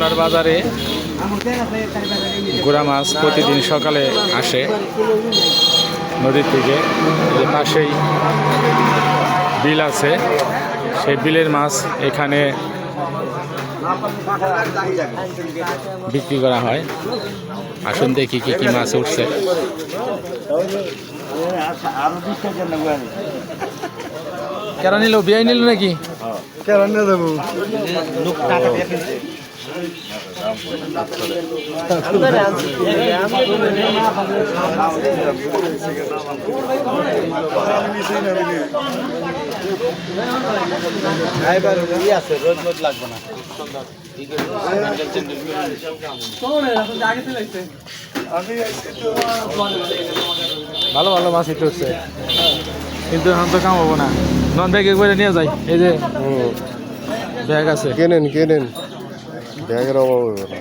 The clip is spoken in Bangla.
খুলনার বাজারে গুড়া মাছ প্রতিদিন সকালে আসে নদীর থেকে। যে পাশেই বিল আছে, সেই বিলের মাছ এখানে বিক্রি করা হয়। আসুন দেখি কি কি মাছ উঠছে। কেরা নিল, বিয়াই নিল নাকি? কেরা নিয়ে যাবো ভালো ভালো মাছ হিট হচ্ছে, কিন্তু এখন তো কাম হবো না। নন ব্যাগ একবারে নিয়ে যাই, এই যে ব্যাগ আছে। কেনেন ব্যাগের অভাব হবে না।